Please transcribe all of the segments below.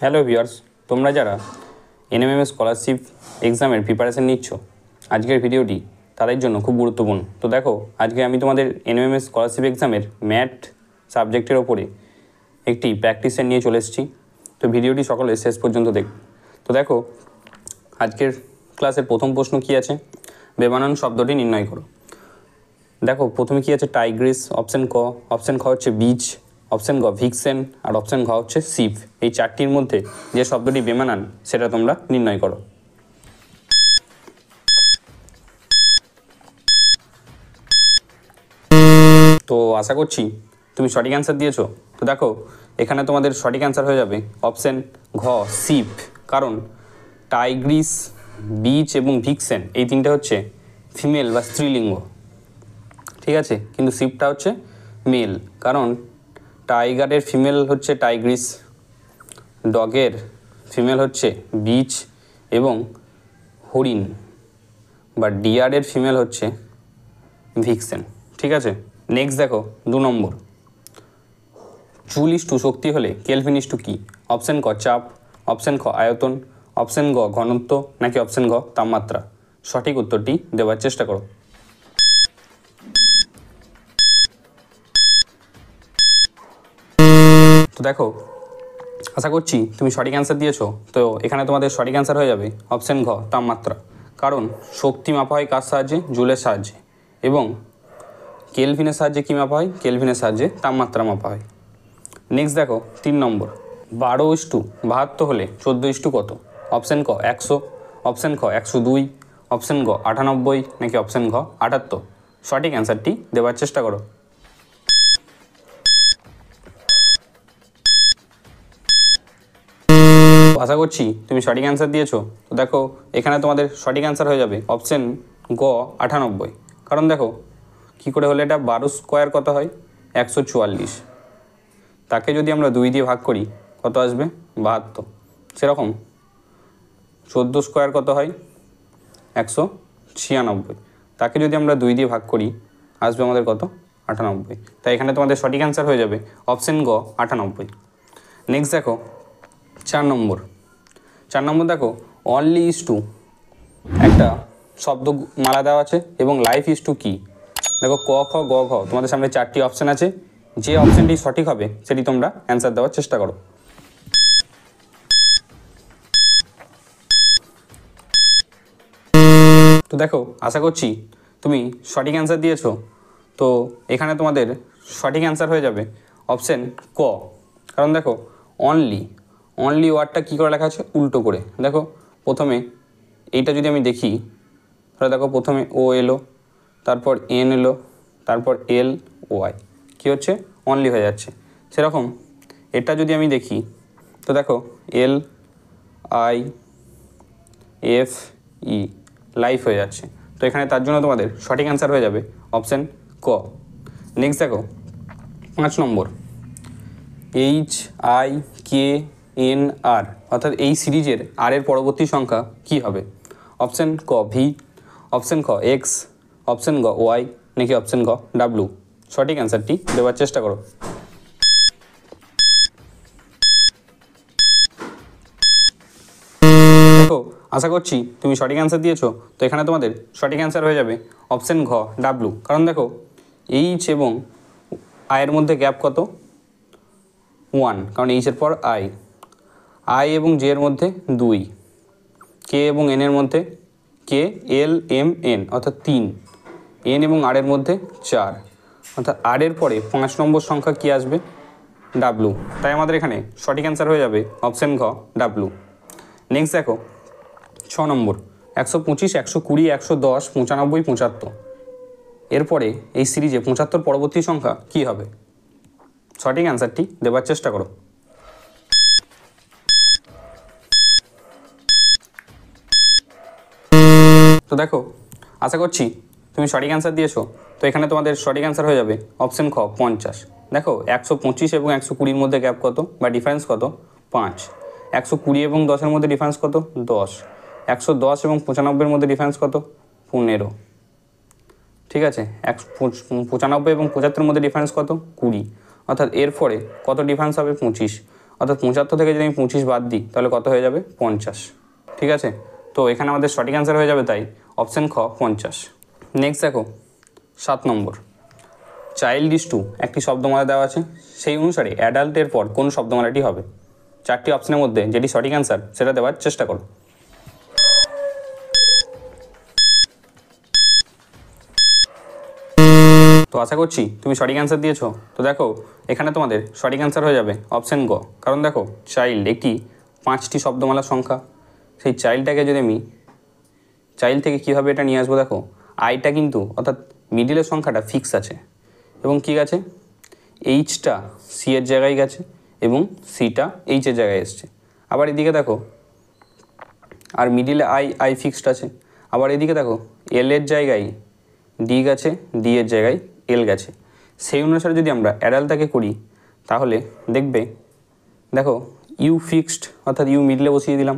Hello viewers, তোমরা যারা NMMS scholarship এক্সামের প্রিপারেশান নিচ্ছ, আজকের ভিডিওটি তাদের জন্য খুব গুরুত্বপূর্ণ। তো দেখো, আজকে আমি তোমাদের এনএমএমএস স্কলারশিপ এক্সামের ম্যাথ সাবজেক্টের ওপরে একটি প্র্যাকটিস সেট নিয়ে চলে এসেছি। তো ভিডিওটি সকলে শেষ পর্যন্ত দেখো। তো দেখো, আজকের ক্লাসের প্রথম প্রশ্ন কী আছে, বেমানান শব্দটি নির্ণয় করো। দেখো প্রথমে কী আছে, টাইগ্রিস, অপশান ক, অপশান খ হচ্ছে বিচ, অপশান গ ভিক্সেন আর অপশান ঘ হচ্ছে শিপ। এই চারটির মধ্যে যে শব্দটি বেমানান সেটা তোমরা নির্ণয় করো। তো আশা করছি তুমি সঠিক অ্যান্সার দিয়েছো। তো দেখো, এখানে তোমাদের সঠিক অ্যান্সার হয়ে যাবে অপশান ঘ শিপ, কারণ টাইগ্রিস, বিচ এবং ভিক্সেন এই তিনটে হচ্ছে ফিমেল বা স্ত্রীলিঙ্গ, ঠিক আছে, কিন্তু শিপটা হচ্ছে মেল, কারণ টাইগারের ফিমেল হচ্ছে টাইগ্রিস, ডগের ফিমেল হচ্ছে বিচ এবং হরিণ বা ডিয়ারের ফিমেল হচ্ছে ভিক্সেন, ঠিক আছে। নেক্সট দেখো 2 নম্বর, জুল ইস্টু শক্তি হলে কেলভিন ইস্টু কী? অপশান ক চাপ, অপশান খ আয়তন, অপশান গ ঘনত্ব নাকি অপশান ঘ তাপমাত্রা। সঠিক উত্তরটি দেওয়ার চেষ্টা করো। তো দেখো, আশা করছি তুমি সঠিক অ্যান্সার দিয়েছো। তো এখানে তোমাদের সঠিক অ্যান্সার হয়ে যাবে অপশান ঘ তাপমাত্রা, কারণ শক্তি মাপা হয় কার সাহায্যে? জুলের সাহায্যে, এবং কেলভিনের সাহায্যে কী মাপা হয়? কেলভিনের সাহায্যে তাপমাত্রা মাপা হয়। নেক্সট দেখো 3 নম্বর, 12:72 হলে 14 কত? অপশান ক 100, অপশান খ 102, অপশান গ 98 নাকি অপশান ঘ 78। সঠিক অ্যান্সারটি দেওয়ার চেষ্টা করো। আশা করছি তুমি সঠিক অ্যান্সার দিয়েছো। তো দেখো, এখানে তোমাদের সঠিক অ্যান্সার হয়ে যাবে অপশান গ 98, কারণ দেখো কী করে হলে এটা 12 স্কোয়ার কত হয়? 144। তাকে যদি আমরা 2 দিয়ে ভাগ করি কত আসবে? 72। সেরকম 14 স্কোয়ার কত হয়? 196। তাকে যদি আমরা 2 দিয়ে ভাগ করি আসবে আমাদের কত? 98। তাই এখানে তোমাদের সঠিক অ্যান্সার হয়ে যাবে অপশান গ 98। নেক্সট দেখো 4 নম্বর, দেখো অনলি ইজ টু একটা শব্দ মালা দেওয়া আছে এবং লাইফ ইজ টু কী? দেখো ক খ গ ঘ তোমাদের সামনে 4টি অপশান আছে, যে অপশানটি সঠিক হবে সেটি তোমরা অ্যান্সার দেওয়ার চেষ্টা করো। তো দেখো, আশা করছি তুমি সঠিক অ্যান্সার দিয়েছো। তো এখানে তোমাদের সঠিক অ্যান্সার হয়ে যাবে অপশান ক, কারণ দেখো অনলি ওয়ার্ডটা কী করে লেখা আছে? উল্টো করে। দেখো প্রথমে এইটা যদি আমি দেখি, তাহলে দেখো প্রথমে ও এলো, তারপর এন এলো, তারপর এল ওয়াই, কী হচ্ছে? অনলি হয়ে যাচ্ছে। সেরকম এটা যদি আমি দেখি, তো দেখো L I F in life হয়ে যাচ্ছে। তো এখানে তার জন্য তোমাদের সঠিক অ্যান্সার হয়ে যাবে অপশান ক। নেক্সট দেখো 5 নম্বর, HIKNR, অর্থাৎ এই সিরিজের আর এর পরবর্তী সংখ্যা কী হবে? অপশান ক ভি, অপশান খ এক্স, অপশান গ ওয়াই নাকি অপশান গ ডাব্লু। সঠিক অ্যান্সারটি দেওয়ার চেষ্টা করো। দেখো, আশা করছি তুমি সঠিক অ্যান্সার দিয়েছো। তো এখানে তোমাদের সঠিক অ্যান্সার হয়ে যাবে অপশান ঘ ডাব্লু, কারণ দেখো এইচ এবং আয়ের মধ্যে গ্যাপ কত? 1, কারণ এইচের পর আই এবং জে এর মধ্যে 2, কে এবং এন এর মধ্যে কে এল এম এন অর্থাৎ 3, এন এবং আর এর মধ্যে 4, অর্থাৎ আর এর পরে 5 নম্বর সংখ্যা কী আসবে? ডাব্লু। তাই আমাদের এখানে সঠিক অ্যান্সার হয়ে যাবে অপশান ঘ ডাব্লু। নেক্সট দেখো 6 নম্বর, 125, 120, 110, 95, 75। এরপরে এই সিরিজে 75 পরবর্তী সংখ্যা কী হবে? সঠিক অ্যান্সারটি দেওয়ার চেষ্টা করো। তো দেখো, আশা করছি তুমি সঠিক অ্যান্সার দিয়েছো। তো এখানে তোমাদের সঠিক অ্যান্সার হয়ে যাবে অপশান খ 50। দেখো 125 এবং 120-র মধ্যে গ্যাপ কত বা ডিফারেন্স কত? 5। 120 এবং 10-এর মধ্যে ডিফারেন্স কত? 10। 110 এবং 95-এর মধ্যে ডিফারেন্স কত? 15। ঠিক আছে, 95 এবং 75-এর মধ্যে ডিফারেন্স কত? 20, অর্থাৎ এর পরে কত ডিফারেন্স হবে? 25, অর্থাৎ 75 থেকে যদি আমি 25 বাদ দিই তাহলে কত হয়ে যাবে 50। ঠিক আছে, তো এখানে আমাদের সঠিক অ্যান্সার হয়ে যাবে তাই অপশান খ 50। নেক্সট দেখো 7 নম্বর, চাইল্ড ইস টু একটি শব্দমালা দেওয়া আছে, সেই অনুসারে অ্যাডাল্টের পর কোন শব্দমালাটি হবে? 4টি অপশানের মধ্যে যেটি সঠিক অ্যান্সার সেটা দেওয়ার চেষ্টা করো। তো আশা করছি তুমি সঠিক অ্যান্সার দিয়েছো। তো দেখো এখানে তোমাদের সঠিক অ্যান্সার হয়ে যাবে অপশান গ, কারণ দেখো চাইল্ড একটি 5টি শব্দমালার সংখ্যা। সেই চাইল্ডটাকে যদি আমি চাইল্ড থেকে কীভাবে এটা নিয়ে আসবো, দেখো আইটা কিন্তু অর্থাৎ মিডিলের সংখ্যাটা ফিক্স আছে এবং কী গেছে এইচটা সি এর জায়গায় গেছে এবং সিটা এইচের জায়গায় এসছে। আবার এদিকে দেখো আর মিডিলে আই ফিক্সড আছে। আবার এদিকে দেখো এল এর জায়গায় ডি গেছে, ডি এর জায়গায় এল গেছে। সেই অনুসারে যদি আমরা অ্যাডাল্টটাকে করি তাহলে দেখবে দেখো ইউ ফিক্সড অর্থাৎ ইউ মিডলে বসিয়ে দিলাম,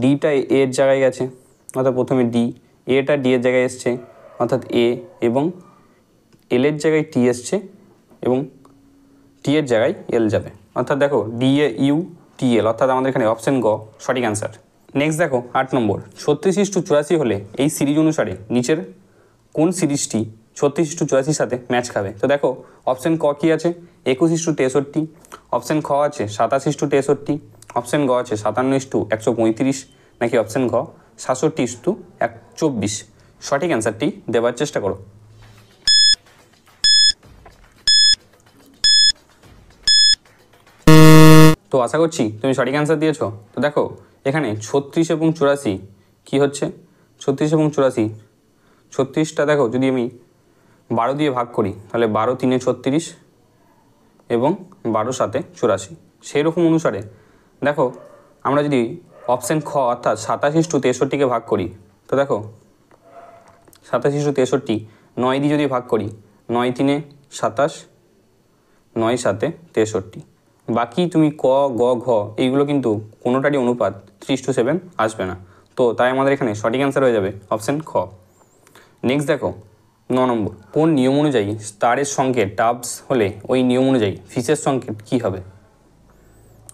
ডিটা এর জায়গায় গেছে অর্থাৎ প্রথমে ডি, এটা ডি এর জায়গায় এসছে অর্থাৎ এ, এবং এল এর জায়গায় টি এসছে এবং টি এর জায়গায় এল যাবে অর্থাৎ দেখো ডি এ ইউ টি এল, অর্থাৎ আমাদের এখানে অপশান গ সঠিক অ্যান্সার। নেক্সট দেখো 8 নম্বর, 36:84 হলে এই সিরিজ অনুসারে নিচের কোন সিরিজটি 36:84 সাথে ম্যাচ খাবে? তো দেখো অপশান ক কী আছে 21:63, অপশান খ আছে 27:63, অপশান গ আছে 57:135, নাকি অপশান ঘ 67:24? সঠিক অ্যান্সারটি দেওয়ার চেষ্টা করো। তো আশা করছি তুমি সঠিক অ্যান্সার দিয়েছো। তো দেখো এখানে 36 এবং 84 কী হচ্ছে, 36 এবং 84, 36টা দেখো যদি আমি 12 দিয়ে ভাগ করি তাহলে 12 3 36 এবং 12 7 84। সেই রকম অনুসারে দেখো আমরা যদি অপশান খ অর্থাৎ 27:63কে ভাগ করি, তো দেখো 27:63 9 দিয়ে যদি ভাগ করি 9 3 27, 9 7 63। বাকি তুমি ক গ ঘ এইগুলো কিন্তু কোনোটারই অনুপাত 3:7 আসবে না, তো তাই আমাদের এখানে সঠিক অ্যান্সার হয়ে যাবে অপশান খ। নেক্সট দেখো 9 নম্বর, কোন নিয়ম অনুযায়ী স্টারের সংকেত টাবস হলে ওই নিয়ম অনুযায়ী ফিশের সংকেত কী হবে?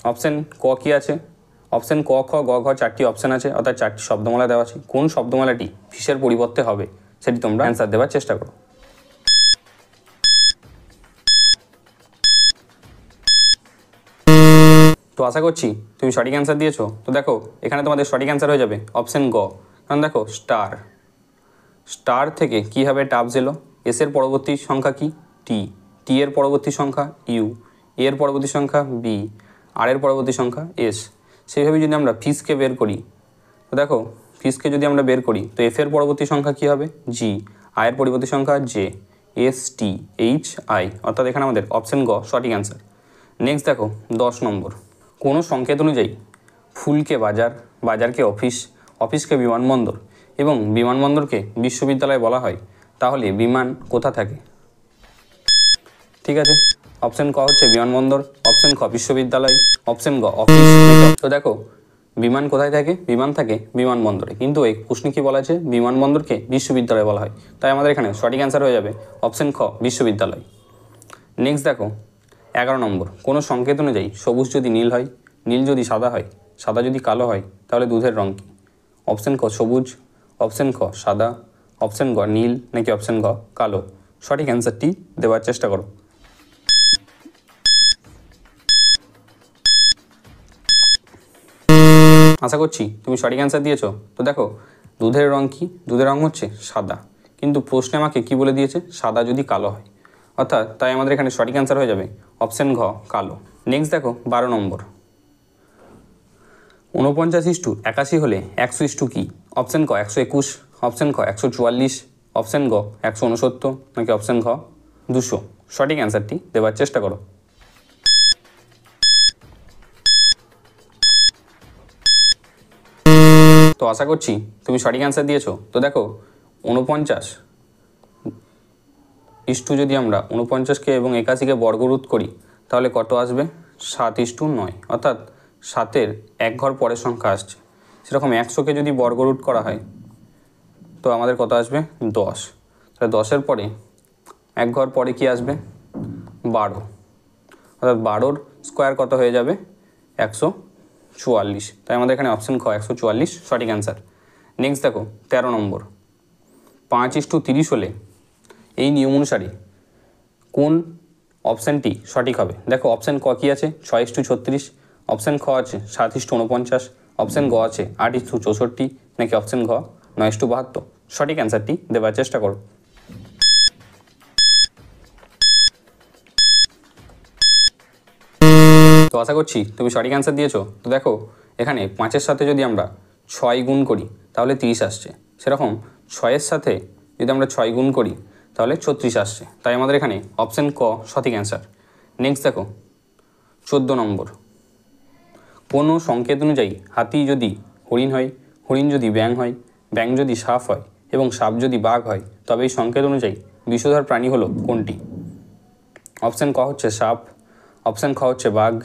অপশান ক কী আছে, অপশান ক খ গ ঘ 4টি অপশান আছে অর্থাৎ 4টি শব্দমালা দেওয়া আছে। কোন শব্দমালাটি ফিশের পরিবর্তে হবে সেটি তোমরা অ্যান্সার দেওয়ার চেষ্টা করো। তো আশা করছি তুমি সঠিক অ্যান্সার দিয়েছো। তো দেখো এখানে তোমাদের সঠিক অ্যান্সার হয়ে যাবে অপশান গ, কারণ দেখো স্টার থেকে কীভাবে টাবস এলো, এসের পরবর্তী সংখ্যা কি টি, টি এর পরবর্তী সংখ্যা ইউ, এর পরবর্তী সংখ্যা বি, আর এর পরবর্তী সংখ্যা এস। সেইভাবে যদি আমরা ফিশকে বের করি, তো দেখো ফিশকে যদি আমরা বের করি তো এফ এর পরবর্তী সংখ্যা কী হবে জি, আয়ের পরবর্তী সংখ্যা J, S T H I, অর্থাৎ এখানে আমাদের অপশান গ সঠিক অ্যান্সার। নেক্সট দেখো 10 নম্বর, কোনো সংকেত অনুযায়ী ফুলকে বাজার, বাজারকে অফিস, অফিসকে বিমানবন্দর এবং বিমানবন্দরকে বিশ্ববিদ্যালয় বলা হয়, তাহলে বিমান কোথা থাকে? ঠিক আছে, অপশান ক হচ্ছে বিমানবন্দর, অপশান খ বিশ্ববিদ্যালয়, অপশান গ অফিস। তো দেখো বিমান কোথায় থাকে, বিমান থাকে বিমানবন্দরে, কিন্তু এই প্রশ্নে কী বলা আছে বিমানবন্দরকে বিশ্ববিদ্যালয় বলা হয়, তাই আমাদের এখানে সঠিক অ্যান্সার হয়ে যাবে অপশান খ বিশ্ববিদ্যালয়। নেক্সট দেখো 11 নম্বর, কোনো সংকেত অনুযায়ী সবুজ যদি নীল হয়, নীল যদি সাদা হয়, সাদা যদি কালো হয়, তাহলে দুধের রং কী? অপশান ক সবুজ, অপশান খ সাদা, অপশান গ নীল, নাকি অপশান ঘ কালো? সঠিক অ্যান্সারটি দেওয়ার চেষ্টা করো। আশা করছি তুমি সঠিক অ্যান্সার দিয়েছো। তো দেখো দুধের রং কি, দুধের রং হচ্ছে সাদা, কিন্তু প্রশ্নে আমাকে কি বলে দিয়েছে সাদা যদি কালো হয়, অর্থাৎ তাই আমাদের এখানে সঠিক অ্যান্সার হয়ে যাবে অপশান ঘ কালো। নেক্সট দেখো 12 নম্বর, 49:81 হলে 100 কি? অপশান ক 121, অপশান খ 144, অপশান গ 169, নাকি অপশান ঘ 200? সঠিক অ্যান্সারটি দেওয়ার চেষ্টা করো। তো আশা করছি তুমি সঠিক অ্যান্সার দিয়েছো। তো দেখো 49 যদি আমরা 49কে এবং 81কে বর্গরূপ করি তাহলে কত আসবে 7:9, অর্থাৎ 7-এর 1 ঘর পরের সংখ্যা আসছে। সেরকম 100কে যদি বর্গরূপ করা হয় তো আমাদের কত আসবে 10, তাহলে 10-এর পরে 1 ঘর পরে কি আসবে 12, অর্থাৎ 12-র স্কোয়ার কত হয়ে যাবে 144, তাই আমাদের এখানে অপশন খ 144 সঠিক অ্যান্সার। নেক্সট দেখো 13 নম্বর, 5:30 হলে এই নিয়ম অনুসারে কোন অপশানটি সঠিক হবে? দেখো অপশান ক কী আছে, 6:36, অপশান খ আছে 7:49, অপশান গ আছে 8:64, নাকি অপশান ঘ 9:72? সঠিক অ্যান্সারটি দেওয়ার চেষ্টা করো। তো আশা করছি তুমি সঠিক অ্যান্সার দিয়েছো। তো দেখো এখানে 5-এর সাথে যদি আমরা 6 গুণ করি তাহলে 30 আসছে, সেরকম 6-এর সাথে যদি আমরা 6 গুণ করি তাহলে 36 আসছে, তাই আমাদের এখানে অপশান ক সঠিক অ্যান্সার। নেক্সট দেখো 14 নম্বর, কোনো সংকেত অনুযায়ী হাতি যদি হরিণ হয়, হরিণ যদি ব্যাঙ হয়, ব্যাঙ যদি সাপ হয় এবং সাপ যদি বাঘ হয়, তবে এই সংকেত অনুযায়ী বিষধর প্রাণী হলো কোনটি? অপশান ক হচ্ছে সাপ, অপশান খ হচ্ছে বাঘ,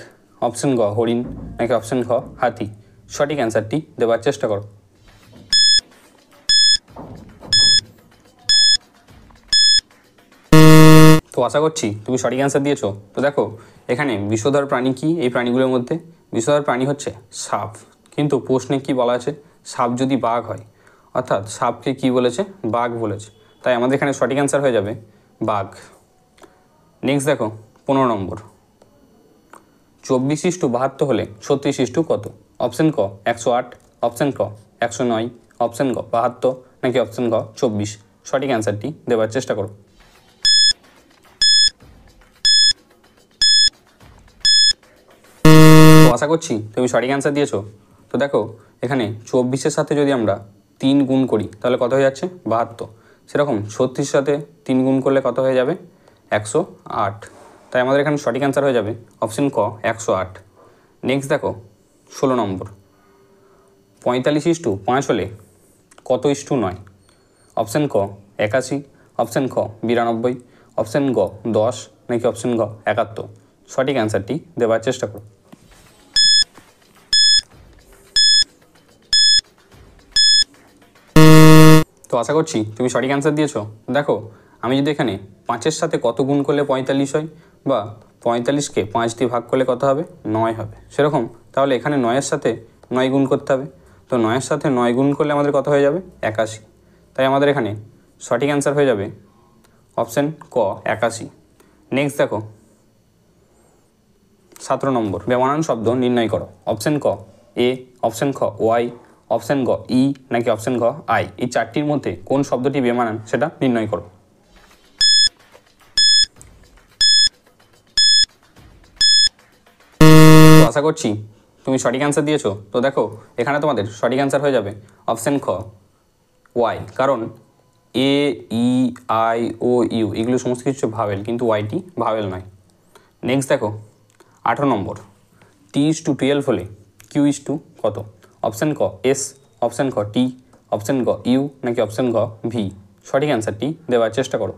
অপশান গ হরিণ, নাকি অপশান খ হাতি? সঠিক অ্যান্সারটি দেওয়ার চেষ্টা করো। তো আশা করছি তুমি সঠিক অ্যান্সার দিয়েছো। তো দেখো এখানে বিষধর প্রাণী কি? এই প্রাণীগুলোর মধ্যে বিষধর প্রাণী হচ্ছে সাপ, কিন্তু প্রশ্নে কি বলা আছে? সাপ যদি বাঘ হয়, অর্থাৎ সাপকে কি বলেছে? বাঘ বলেছে, তাই আমাদের এখানে সঠিক অ্যান্সার হয়ে যাবে বাঘ। নেক্সট দেখো 15 নম্বর, 24:72 হলে 36 কত? অপশান ক 108, অপশান ক 109, অপশান গ 72, নাকি অপশান গ 24? সঠিক অ্যান্সারটি দেওয়ার চেষ্টা করো। তো আশা করছি তুমি সঠিক অ্যান্সার দিয়েছো। তো দেখো এখানে 24-এর সাথে যদি আমরা 3 গুণ করি তাহলে কত হয়ে যাচ্ছে? 72, সেরকম 36-এর সাথে 3 গুণ করলে কত হয়ে যাবে? 108, তাই আমাদের এখানে সঠিক অ্যান্সার হয়ে যাবে অপশান ক 108। নেক্সট দেখো 16 নম্বর, 45:5 হলে কত ইস্টু 9? অপশান ক 81, অপশান খ 92, অপশান গ 10, নাকি অপশান গ 71? সঠিক অ্যান্সারটি দেওয়ার চেষ্টা করো। তো আশা করছি তুমি সঠিক অ্যান্সার দিয়েছো। দেখো আমি যদি এখানে 5-এর সাথে কত গুণ করলে 45 হয়, বা 45কে 5 দিয়ে ভাগ করলে কত হবে? 9 হবে, সেরকম তাহলে এখানে 9-এর সাথে 9 গুণ করতে হবে। তো 9-এর সাথে 9 গুণ করলে আমাদের কত হয়ে যাবে? 81, তাই আমাদের এখানে সঠিক অ্যান্সার হয়ে যাবে অপশান ক 81। নেক্সট দেখো 17 নম্বর, বেমানান শব্দ নির্ণয় করো। অপশান ক এ, অপশান খ ওয়াই, অপশান গ ই, নাকি অপশান গ আই? এই 4টির মধ্যে কোন শব্দটি বেমানান সেটা নির্ণয় করো। তো আশা করছি তুমি সঠিক অ্যান্সার দিয়েছো। তো দেখো এখানে তোমাদের সঠিক অ্যান্সার হয়ে যাবে অপশান খ ওয়াই, কারণ এ, ই, আই, ও, ইউ এগুলো সমস্ত কিছু ভাওয়েল, কিন্তু ওয়াইটি ভাওয়েল নয়। নেক্সট দেখো 18 নম্বর, 3:12 হলে Q কত? অপশান ক এস, অপশান খ টি, অপশান গ ইউ, নাকি অপশান গ ভি? সঠিক অ্যান্সারটি দেওয়ার চেষ্টা করো।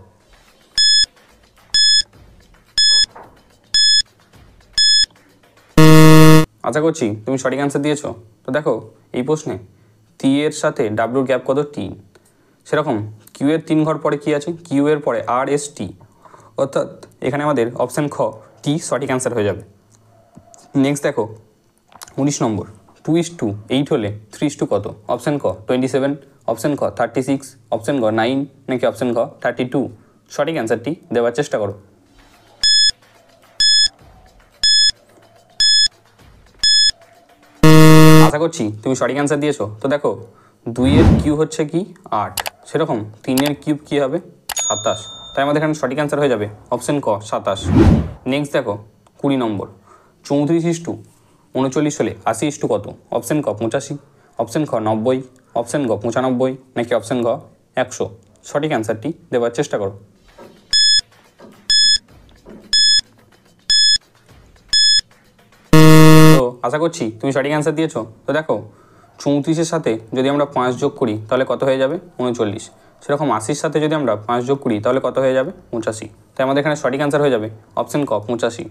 আশা করছি তুমি সঠিক অ্যান্সার দিয়েছো। তো দেখো এই প্রশ্নে টি এর সাথে ডাব্লুর গ্যাপ কত? 3, সেরকম কিউ এর 3 ঘর পরে কি আছে? কিউ এর পরে আর এস টি, অর্থাৎ এখানে আমাদের অপশান খ টি সঠিক অ্যান্সার হয়ে যাবে। নেক্সট দেখো 19 নম্বর, 2:8 হলে 3 কত? অপশান ক 27, অপশান খ 36, অপশান গ 9, নাকি অপশান গ 32? সঠিক অ্যান্সারটি দেওয়ার চেষ্টা করো। আশা করছি তুমি সঠিক অ্যান্সার দিয়েছো। তো দেখো 2-এর কিউ হচ্ছে কি? 8, সেরকম 3-এর কিউব কী হবে? 27, তাই আমাদের এখানে সঠিক অ্যান্সার হয়ে যাবে অপশান ক 27। নেক্সট দেখো 20 নম্বর, 34:39 হলে 80 কত? অপশান ক 85, অপশান খ 90, অপশান গ 95, নাকি অপশান গ 100? সঠিক অ্যান্সারটি দেওয়ার চেষ্টা করো। তো আশা করছি তুমি সঠিক অ্যান্সার দিয়েছো। তো দেখো 34-এর সাথে যদি আমরা 5 যোগ করি তাহলে কত হয়ে যাবে? 39, সেরকম 80-র সাথে যদি আমরা 5 যোগ করি তাহলে কত হয়ে যাবে? 85, তাই আমাদের এখানে সঠিক অ্যান্সার হয়ে যাবে অপশান ক 85।